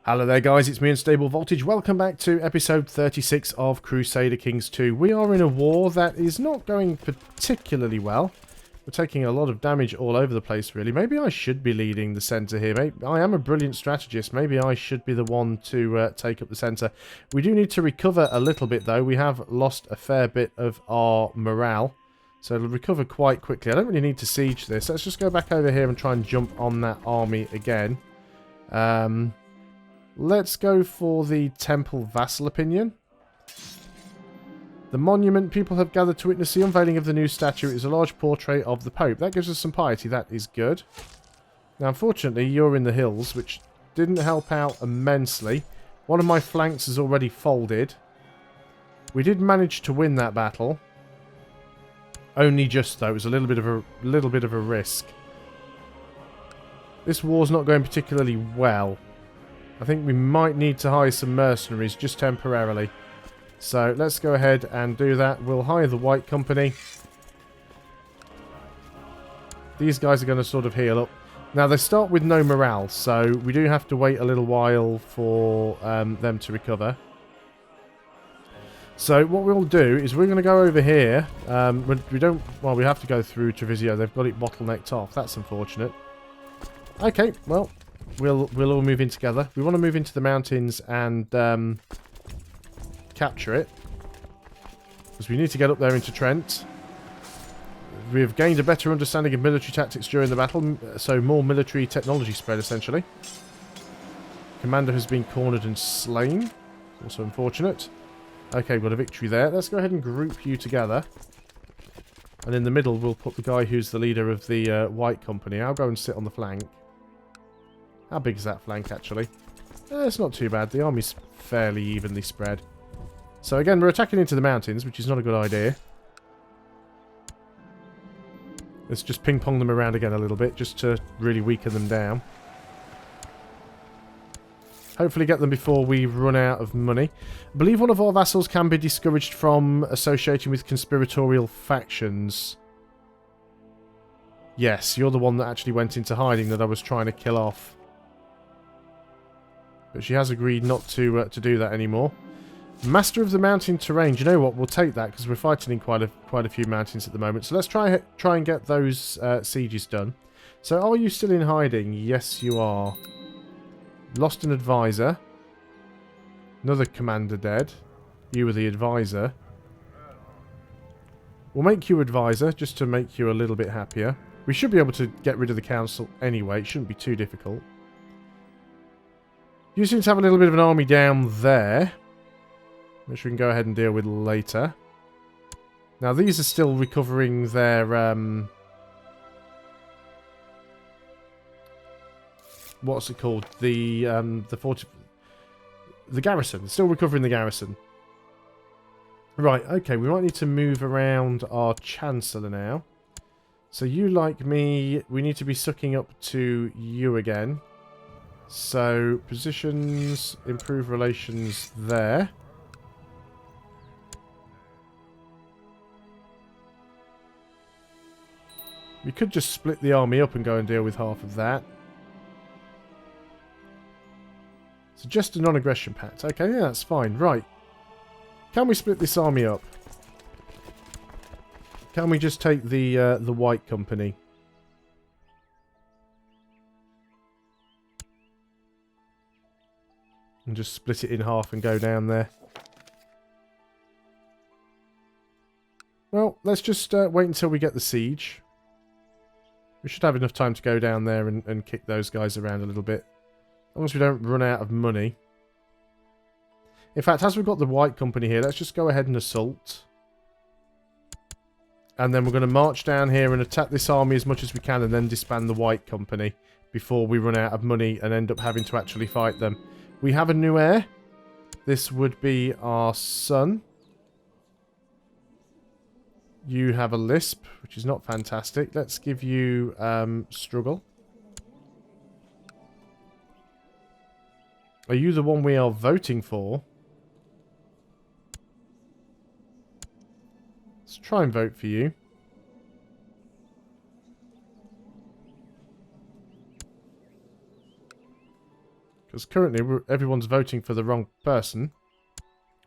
Hello there guys, it's me Unstable Voltage. Welcome back to episode 36 of Crusader Kings 2. We are in a war that is not going particularly well. We're taking a lot of damage all over the place really. Maybe I should be leading the centre here. Maybe, I am a brilliant strategist. Maybe I should be the one to take up the centre. We do need to recover a little bit though. We have lost a fair bit of our morale. So it'll recover quite quickly. I don't really need to siege this. Let's just go back over here and try and jump on that army again. Let's go for the Temple Vassal Opinion. The monument, people have gathered to witness the unveiling of the new statue. It is a large portrait of the Pope. That gives us some piety. That is good. Now, unfortunately, you're in the hills, which didn't help out immensely. One of my flanks has already folded. We did manage to win that battle. Only just, though. It was a little bit of a risk. This war's not going particularly well. I think we might need to hire some mercenaries just temporarily. So let's go ahead and do that. We'll hire the White Company. These guys are going to sort of heal up. Now they start with no morale, so we do have to wait a little while for them to recover. So what we'll do is we're going to go over here. We have to go through Treviso. They've got it bottlenecked off. That's unfortunate. Okay, well, we'll all move in together. We want to move into the mountains and capture it. Because we need to get up there into Trent. We have gained a better understanding of military tactics during the battle, so more military technology spread, essentially. Commander has been cornered and slain. Also unfortunate. Okay, we've got a victory there. Let's go ahead and group you together. And in the middle, we'll put the guy who's the leader of the White Company. I'll go and sit on the flank. How big is that flank, actually? It's not too bad. The army's fairly evenly spread. So again, we're attacking into the mountains, which is not a good idea. Let's just ping-pong them around again a little bit, just to really weaken them down. Hopefully get them before we run out of money. I believe one of our vassals can be discouraged from associating with conspiratorial factions. Yes, you're the one that actually went into hiding that I was trying to kill off. But she has agreed not to do that anymore. Master of the mountain terrain. Do you know what? We'll take that because we're fighting in quite a few mountains at the moment. So let's try and get those sieges done. So are you still in hiding? Yes, you are. Lost an advisor. Another commander dead. You were the advisor. We'll make you advisor just to make you a little bit happier. We should be able to get rid of the council anyway. It shouldn't be too difficult. You seem to have a little bit of an army down there, which we can go ahead and deal with later. Now these are still recovering their what's it called? The garrison. Still recovering the garrison. Right, okay, we might need to move around our Chancellor now. So you, like me, we need to be sucking up to you again. So, positions, improve relations there. We could just split the army up and go and deal with half of that. Suggest a non-aggression pact. Okay, yeah, that's fine. Right. Can we split this army up? Can we just take the White Company? And just split it in half and go down there. Well, let's just wait until we get the siege. We should have enough time to go down there and kick those guys around a little bit. As long as we don't run out of money. In fact, as we've got the White Company here, let's just go ahead and assault. And then we're going to march down here and attack this army as much as we can and then disband the White Company before we run out of money and end up having to actually fight them. We have a new heir. This would be our son. You have a lisp, which is not fantastic. Let's give you struggle. Are you the one we are voting for? Let's try and vote for you. Because currently everyone's voting for the wrong person.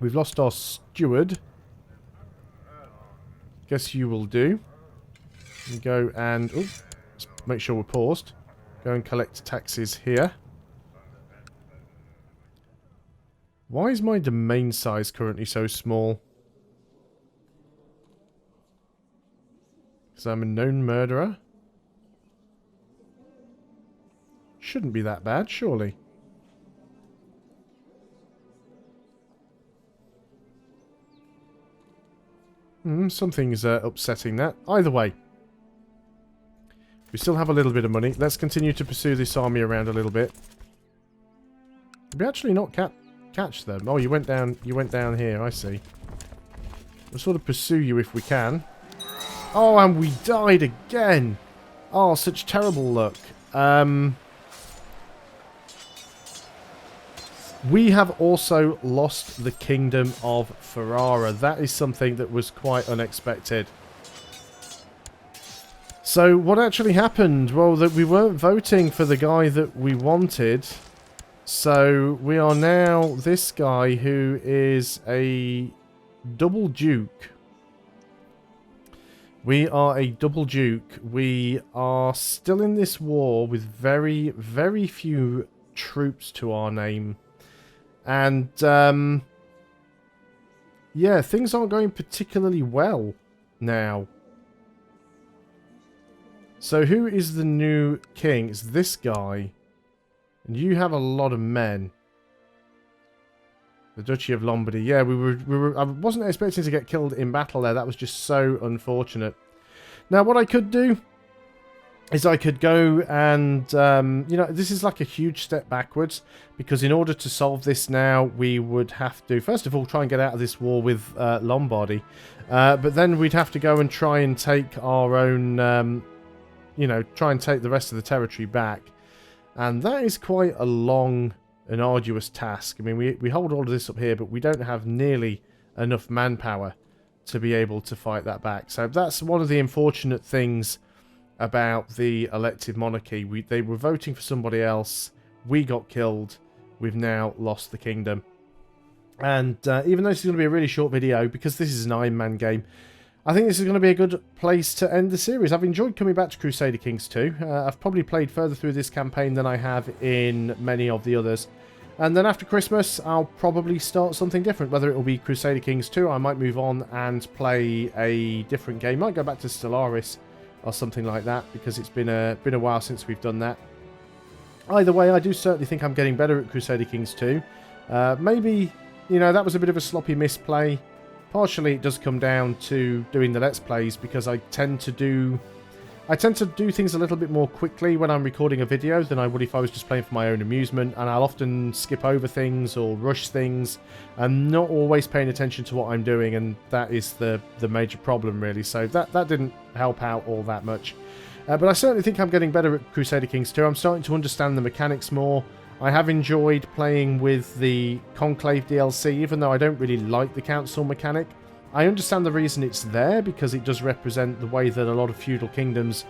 We've lost our steward. Guess you will do. We go and... Oh, let's make sure we're paused. Go and collect taxes here. Why is my domain size currently so small? Because I'm a known murderer? Shouldn't be that bad, surely. Something's upsetting that. Either way. We still have a little bit of money. Let's continue to pursue this army around a little bit. Did we actually not catch them? Oh, you went down here, I see. We'll sort of pursue you if we can. Oh, and we died again! Oh, such terrible luck. We have also lost the Kingdom of Ferrara. That is something that was quite unexpected. So, what actually happened? Well, that we weren't voting for the guy that we wanted. So, we are now this guy who is a double duke. We are a double duke. We are still in this war with very, very few troops to our name. And, yeah, things aren't going particularly well now. So who is the new king? It's this guy. And you have a lot of men. The Duchy of Lombardy. Yeah, I wasn't expecting to get killed in battle there. That was just so unfortunate. Now, what I could do is I could go and, you know, this is like a huge step backwards, because in order to solve this now, we would have to, first of all, try and get out of this war with Lombardy, but then we'd have to go and try and take our own, you know, try and take the rest of the territory back, and that is quite a long and arduous task. I mean, we hold all of this up here, but we don't have nearly enough manpower to be able to fight that back, so that's one of the unfortunate things about the elective monarchy. They were voting for somebody else. We got killed. We've now lost the kingdom. And even though this is going to be a really short video, because this is an Ironman game, I think this is going to be a good place to end the series. I've enjoyed coming back to Crusader Kings 2. I've probably played further through this campaign than I have in many of the others. And then after Christmas, I'll probably start something different. Whether it will be Crusader Kings 2, I might move on and play a different game. Might go back to Stellaris or something like that, because it's been a while since we've done that. Either way, I do certainly think I'm getting better at Crusader Kings 2. Maybe, you know, that was a bit of a sloppy misplay. Partially it does come down to doing the Let's Plays, because I tend to do things a little bit more quickly when I'm recording a video than I would if I was just playing for my own amusement, and I'll often skip over things or rush things and not always paying attention to what I'm doing, and that is the major problem, really. So that didn't help out all that much. But I certainly think I'm getting better at Crusader Kings 2. I'm starting to understand the mechanics more. I have enjoyed playing with the Conclave DLC, even though I don't really like the council mechanic. I understand the reason it's there, because it does represent the way that a lot of feudal kingdoms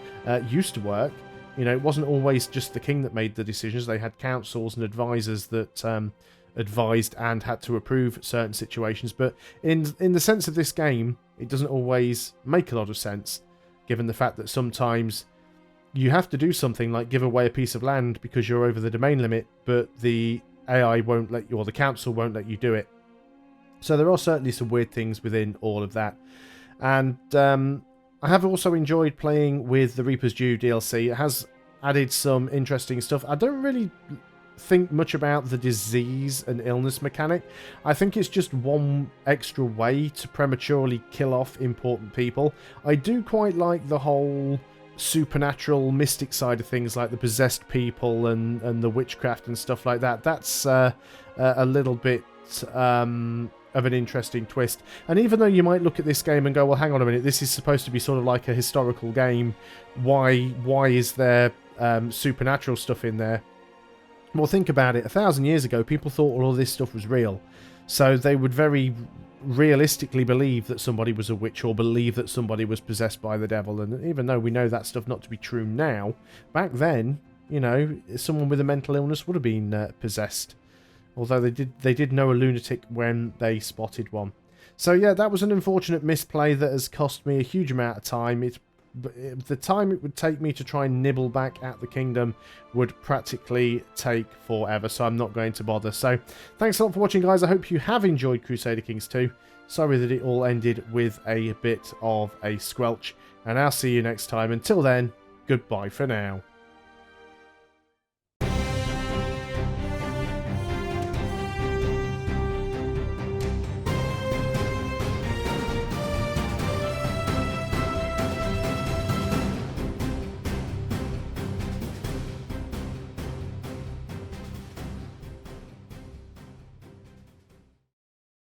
used to work. You know, it wasn't always just the king that made the decisions. They had councils and advisors that advised and had to approve certain situations. But in the sense of this game, it doesn't always make a lot of sense, given the fact that sometimes you have to do something like give away a piece of land because you're over the domain limit, but the AI won't let you, or the council won't let you do it. So there are certainly some weird things within all of that. And I have also enjoyed playing with the Reaper's Due DLC. It has added some interesting stuff. I don't really think much about the disease and illness mechanic. I think it's just one extra way to prematurely kill off important people. I do quite like the whole supernatural mystic side of things, like the possessed people and the witchcraft and stuff like that. That's a little bit of an interesting twist. And even though you might look at this game and go, well, hang on a minute, this is supposed to be sort of like a historical game, why is there supernatural stuff in there? Well, think about it. 1,000 years ago, people thought all of this stuff was real, so they would very realistically believe that somebody was a witch, or believe that somebody was possessed by the devil. And even though we know that stuff not to be true now, back then you know, someone with a mental illness would have been possessed. Although they did know a lunatic when they spotted one. So yeah, that was an unfortunate misplay that has cost me a huge amount of time. The time it would take me to try and nibble back at the kingdom would practically take forever, so I'm not going to bother. So thanks a lot for watching, guys. I hope you have enjoyed Crusader Kings 2. Sorry that it all ended with a bit of a squelch, and I'll see you next time. Until then, goodbye for now.